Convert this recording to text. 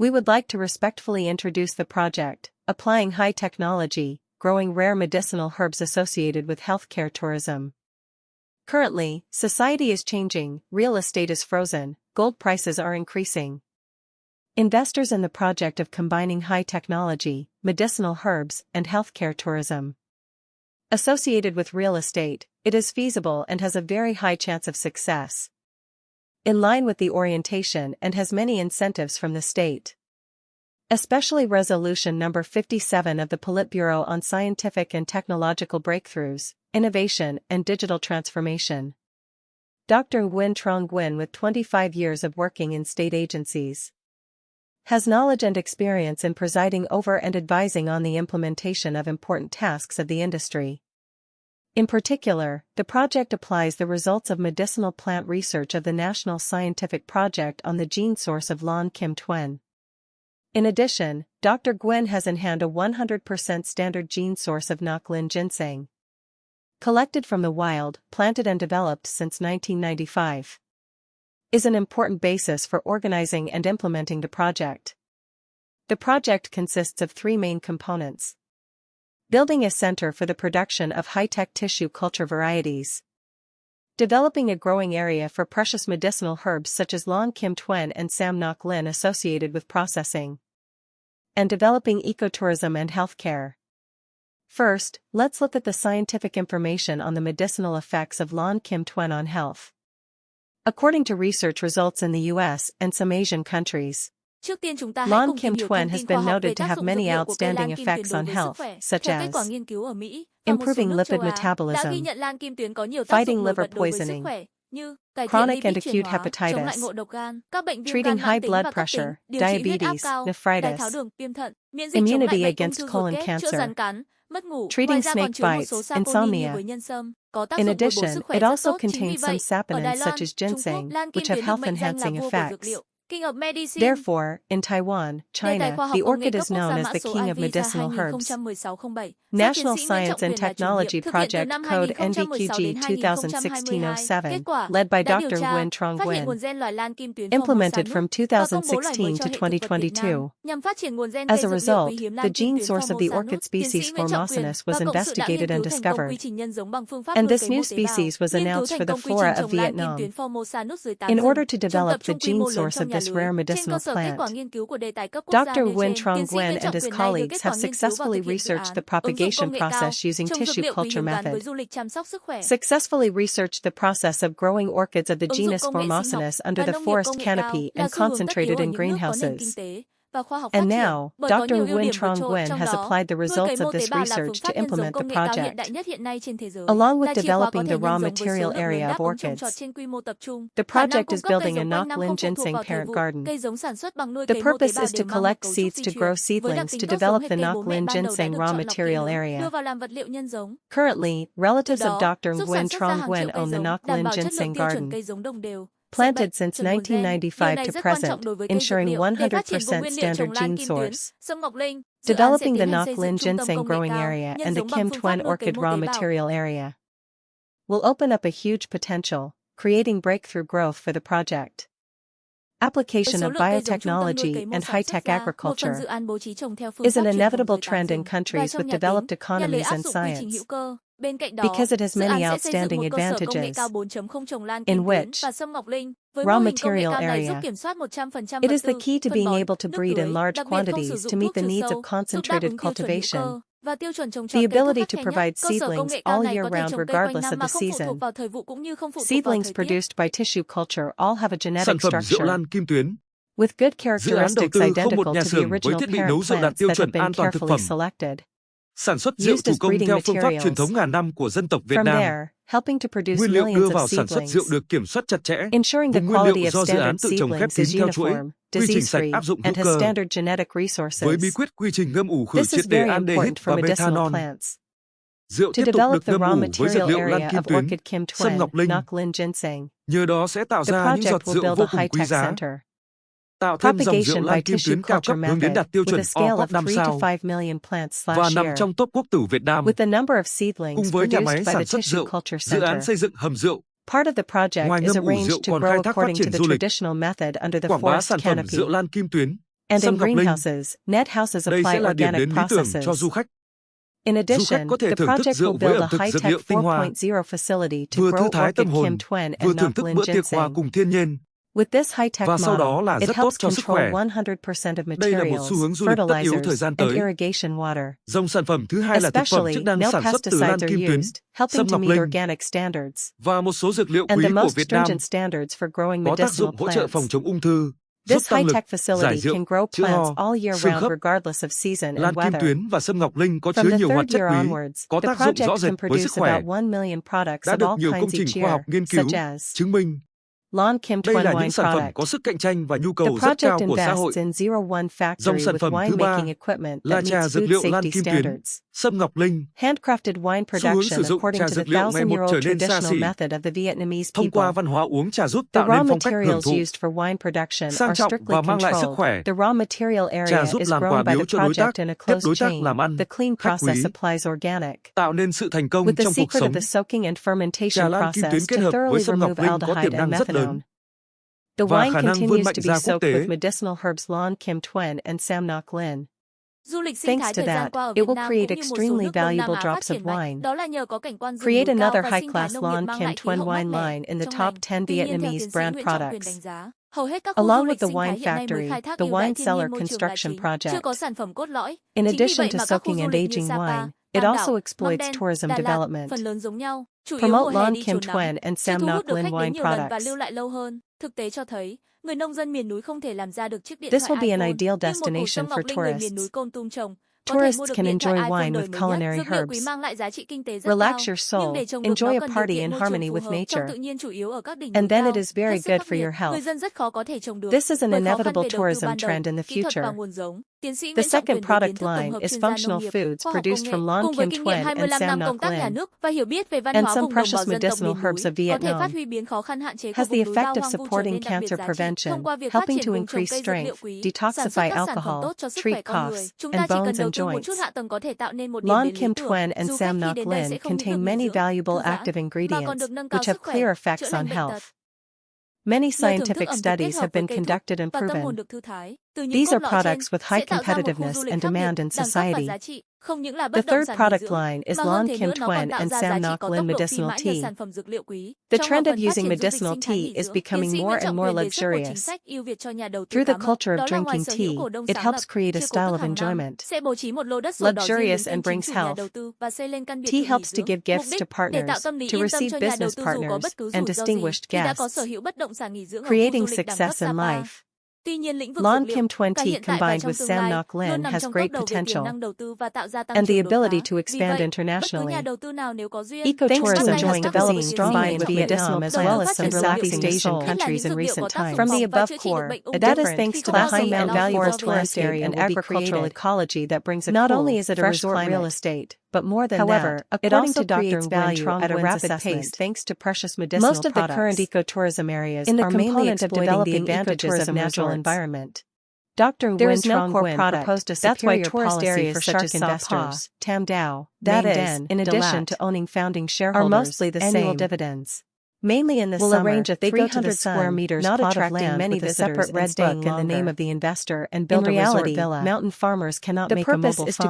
We would like to respectfully introduce the project, applying high technology, growing rare medicinal herbs associated with healthcare tourism. Currently, society is changing, real estate is frozen, gold prices are increasing. Investors in the project of combining high technology, medicinal herbs, and healthcare tourism. Associated with real estate, it is feasible and has a very high chance of success. In line with the orientation and has many incentives from the state. Especially Resolution Number 57 of the Politburo on Scientific and Technological Breakthroughs, Innovation and Digital Transformation. Dr. Nguyen Trong Nguyen, with 25 years of working in state agencies, has knowledge and experience in presiding over and advising on the implementation of important tasks of the industry. In particular, the project applies the results of medicinal plant research of the National Scientific Project on the gene source of Lan Kim Tuen. In addition, Dr. Nguyen has in hand a 100% standard gene source of Ngoc Linh ginseng, collected from the wild, planted and developed since 1995. Is an important basis for organizing and implementing the project. The project consists of three main components. Building a center for the production of high-tech tissue culture varieties. Developing a growing area for precious medicinal herbs such as Lan Kim Tuen and Sam Ngoc Linh associated with processing. And developing ecotourism and healthcare. First, let's look at the scientific information on the medicinal effects of Lan Kim Tuen on health. According to research results in the US and some Asian countries, Lan Kim Tuen has been noted to have many outstanding effects on health, such as improving lipid metabolism, fighting liver poisoning, chronic and acute hepatitis, treating high blood pressure, diabetes, nephritis, immunity against colon cancer, treating snake bites, insomnia. In addition, it also contains some saponins such as ginseng, which have health-enhancing effects. Therefore, in Taiwan, China, the orchid is known as the king of medicinal herbs. National Science and Technology Project Code NVQG 2016-07, led by Dr. Nguyen Trong Nguyen, implemented from 2016 to 2022. As a result, the gene source of the orchid species Formosanus was investigated and discovered. And this new species was announced for the flora of Vietnam. In order to develop the gene source of this rare medicinal plant, Dr. Nguyen Trong Nguyen and his colleagues have successfully researched the propagation process using tissue culture method. Successfully researched the process of growing orchids of the genus Formosanus under the forest canopy and concentrated in greenhouses. And now, Dr. Nguyen Trong Nguyen has applied the results of this research to implement the project. Along with developing the raw material area of orchids, the project is building a Ngoc Linh ginseng parent garden. The purpose is to collect seeds to grow seedlings to develop the Ngoc Linh ginseng raw material area. Currently, relatives of Dr. Nguyen Trong Nguyen own the Ngoc Linh ginseng garden, planted since 1995 to present, ensuring 100% standard gene source. Developing the Ngoc Linh ginseng growing area and the Kim Tuen orchid raw material area will open up a huge potential, creating breakthrough growth for the project. Application of biotechnology and high-tech agriculture is an inevitable trend in countries with developed economies and science, because it has many outstanding advantages, in which raw material area. It is the key to being able to breed in large quantities to meet the needs of concentrated cultivation. The ability to provide seedlings all year round regardless of the season. Seedlings produced by tissue culture all have a genetic structure with good characteristics identical to the original parent plants that have been carefully selected. Sản xuất rượu thủ công theo phương pháp truyền thống ngàn năm của dân tộc Việt Nam. Helping to produce Nguyên liệu millions đưa vào of sản xuất seedlings, rượu được kiểm soát chặt chẽ. ensuring the Vùng nguyên quality liệu of do dự án standard tự trồng khép seedlings kín is theo chuỗi, uniform, quy trình sạch disease-free, áp dụng hữu and has cơ. standard genetic Với resources. bí quyết quy trình ngâm ủ khử This triệt is để very aldehyde important for và medicinal methanol. plants. Rượu To tiếp tục develop được the ngâm raw ủ với dược material liệu lan area kim of tuyến, orchid Kim sâm Tuen, ngọc linh. Ngoc Linh ginseng, Nhờ đó sẽ tạo the ra những project giọt will rượu build vô a cùng quý high-tech giá. center. Tạo thêm dòng rượu Propagation lan by kim tissue tuyến cao culture cấp hướng đến method, đạt tiêu with chuẩn a scale of OCOP 5 3 to sao 5 million plants và nằm year. trong top quốc tử Việt Nam. With the number of Cùng seedlings với nhà máy produced by sản the xuất tissue rượu, culture dự án center, xây dựng hầm rượu. part of the project Ngoài is ngâm ủ rượu arranged to còn grow khai thác phát according to triển the du lịch, traditional method under the quảng bá forest sản phẩm canopy. rượu lan kim tuyến. And in Sâm ngọc linh. greenhouses, net houses Đây apply sẽ là điểm organic đến lý tưởng cho processes. du khách. In Du khách addition, có thể the thưởng thức project rượu will với build ẩm a thực dược liệu high-tech tinh hoa, 4.0 facility to vừa thư grow thái tâm orchid hồn, kim twin vừa and thưởng thức Noklin bữa tiệc hòa ginseng. cùng thiên nhiên. With this high-tech Và sau đó model, là it rất tốt helps cho sức control khỏe. 100% of Đây là một xu materials, hướng du lịch tất yếu thời fertilizers, gian and tới. irrigation water. Dòng sản phẩm thứ hai là thực phẩm chức Especially, năng no sản xuất từ lan pesticides kim are tuyến, used, helping sâm to ngọc meet linh organic standards. và một số dược liệu And quý the của most Việt Nam stringent standards for growing có tác medicinal dụng hỗ trợ phòng plants. chống ung thư, giúp This tăng lực, high-tech giải facility rượu, can grow chữa plants ho, all year xương round khớp. regardless of season Lan and kim weather. tuyến và sâm ngọc linh có From chứa the nhiều hoạt third chất year quý, onwards, có the tác dụng rõ project rệt can với sức produce khỏe. about 1 million products Đã of được all nhiều công kinds trình each khoa học year, nghiên cứu, such as chứng minh. Lawn Kim Đây Twin là wine những sản phẩm product. có sức cạnh tranh và nhu The cầu rất cao project của xã hội. invests in Zero One Dòng factory sản with phẩm thứ ba winemaking equipment là that trà meets dược food liệu lan safety kim tuyến, standards. sâm ngọc linh. Handcrafted wine Xu hướng sử production dụng according trà to the dược liệu ngày một 1,000-year-old trở nên xa traditional xỉ. method of the Vietnamese Thông qua people. văn hóa uống trà giúp The tạo raw nên phong cách hưởng materials thụ, used for wine production sang are trọng strictly và mang lại sức controlled. khỏe. The raw material Trà area giúp is làm quà grown by biếu the cho đối tác, project in a tiếp closed đối tác chain. làm ăn, The clean khách quý, process applies organic. tạo nên sự thành công With the trong cuộc secret of sống. the soaking and Trà fermentation lan kim tuyến process kết to hợp với thoroughly sâm ngọc remove linh có tiềm aldehyde and năng rất lớn methanol. The và wine khả năng vươn continues mạnh to ra be quốc soaked tế. with medicinal herbs Lawn Kim Twin and Sam Ngoc Linh. Du lịch sinh Thanks thái to thời gian that, qua ở it Việt will Nam create cũng như một số extremely nước Đông Nam valuable Á phát drops of triển mạnh. wine. Đó là nhờ có cảnh quan rừng Create núi cao another và sinh thái high-class nông nghiệp Lawn mang Kim lại khí Twin hậu mát wine mẻ line in the trong top ngành. 10 Tuy nhiên, theo Vietnamese tiến sĩ brand Nguyễn Trọng Quyền products. đánh giá, hầu hết các khu du Along with lịch the sinh wine thái hiện nay mới factory, khai thác the ưu đãi wine thiên cellar nhiên môi trường là construction chính, project. chưa có sản phẩm cốt lõi. In Chính vì addition vậy to mà các soaking khu du and lịch như aging Sapa, wine, it Tam also Đảo, Măng exploits Đen, tourism Đà Lạt, development. phần lớn giống nhau, chủ yếu Promote mùa hè Lawn đi Kim trốn nắng, Twin and chưa Sam thu hút Ngoc được Linh khách wine đến nhiều lần và products. lưu lại lâu hơn. Thực tế cho thấy, người nông dân miền núi không thể làm ra được chiếc điện This thoại will be an iPhone, ideal nhưng một củ destination sâm ngọc for linh người miền núi tourists. Kon Tum trồng. Có thể mua Tourists được can điện thoại enjoy iPhone wine đời with mới nhất, culinary dược liệu quý herbs. mang lại giá trị kinh tế rất Relax cao, your nhưng soul, để trồng được enjoy nó a cần điều party kiện in môi harmony trường phù with hợp. Trong nature. tự nhiên chủ yếu ở các đỉnh núi And then cao, it is very hết sức good khắc for nghiệt, your health. người dân rất khó có thể trồng được. This is an Bởi khó khăn inevitable về đầu tư tourism ban đầu, trend in the kỹ thuật và future. nguồn giống. Tiến sĩ The Nguyễn Trọng second Quyền với kiến product thức tổng line hợp is chuyên gia nông functional nghiệp, foods khoa học produced công from nghệ, Lawn cùng với Kim kinh nghiệm Twin and 25 Sam năm Ngoc công tác nhà Linh, nước và hiểu biết về văn and hóa some vùng đồng precious bào dân tộc medicinal miền herbs núi, of có thể phát Vietnam, huy biến khó khăn hạn chế của has the vùng núi bao effect of hoang vu trở supporting nên đặc biệt cancer giá trị. prevention, Thông qua việc phát helping triển to vùng trồng increase cây dược liệu strength, quý, sản xuất detoxify các sản phẩm alcohol, tốt cho sức treat khỏe con người, coughs, chúng ta and chỉ cần bones đầu and tư một chút joints. hạ tầng có thể tạo nên một điểm Lawn đến lý Kim tưởng. Twin and Du khách Sam khi Ngoc đến đây sẽ Linh không những được contain nghỉ many dưỡng, valuable thư giãn, active mà còn ingredients, được nâng cao which have sức khỏe, clear chữa effects lành on bệnh health. tật. Many Nhờ thưởng thức scientific ẩm thực kết studies hợp have với been cây thuốc conducted and và tâm hồn proven. được thư thái, từ những These cốt are lõi trên products with high sẽ tạo ra một khu competitiveness du lịch and khác biệt, demand in đẳng cấp và society. giá trị, không những là The bất động third sản nghỉ product dưỡng, line is mà hơn Lawn thế Kim nữa nó còn Twin tạo and ra giá Sam trị Ngoc có Linh tốc độ phi medicinal mãi nhờ tea. sản phẩm dược liệu quý. The Trong trend hợp of phần phát using triển du lịch medicinal sinh thái tea nghỉ is dưỡng, becoming tiến sĩ more Nguyễn and Trọng more Quyền đề xuất một chính luxurious. sách ưu việt cho nhà đầu tư Through the cá mập, culture of đó là ngoài drinking sở hữu cổ tea, đông it sáng helps lập, create a chia cổ style tức of hàng năm, enjoyment. sẽ bố trí một lô đất sổ đỏ riêng đến Luxurious tên and chính brings chủ nhà health. đầu tư và xây lên căn biệt Tea thự nghỉ helps to dưỡng. give Mục gifts đích to để tạo partners, tâm lý to yên tâm receive cho nhà đầu business tư dù có partners, bất cứ and rủi ro gì, distinguished khi đã có sở guests, hữu bất động sản nghỉ dưỡng ở khu creating du lịch đẳng cấp success in Sapa. life. Tuy nhiên lĩnh vực Lawn dược liệu, Kim Twin cả tea hiện tại và combined trong with tương Sam lai, Ngoc luôn Linh nằm has trong great top đầu về tiềm potential năng đầu tư và tạo ra tăng and the trưởng đột ability phá. to Vì expand vậy, bất cứ nhà internationally. đầu tư nào nếu có duyên, Thanks to bắt tay enjoying hợp tác developing với tiến sĩ strong Nguyễn with Trọng Quyền, Vietnam as đầu well tư as phát some triển dược liệu Southeast quý, Asian nhất là countries những in dược liệu có recent tác dụng times. From the phòng và above chữa trị được core, bệnh ung that thư. is Khi thanks to không the bao giờ high phải and lo rủi valuable ro về forest tài area chính. and agricultural ecology that brings a Not cool, only is it a fresh resort climate, real estate, but more than However, that, it according also to Dr. creates Nguyen value Trong at a Nguyen's rapid assessment, pace thanks to precious medicinal most of the current products. ecotourism areas In the are mainly component of exploiting the developing advantages of ecotourism natural resorts. environment. Dr. There Nguyen is no Trong core Nguyen product. proposed a That's why superior tourist policy areas for such such as investors, Sapa, Tam Dao, that Nang is, Den, in addition Dalat, to owning founding are shareholders, mostly the annual same. dividends. Mainly in the Will summer, arrange a they go to the 300 square sun, meters not plot of attracting land many with a visitors separate and red staying book in the name longer. of the investor and In build a reality, resort villa. mountain farmers cannot The make a purpose mobile is to farm.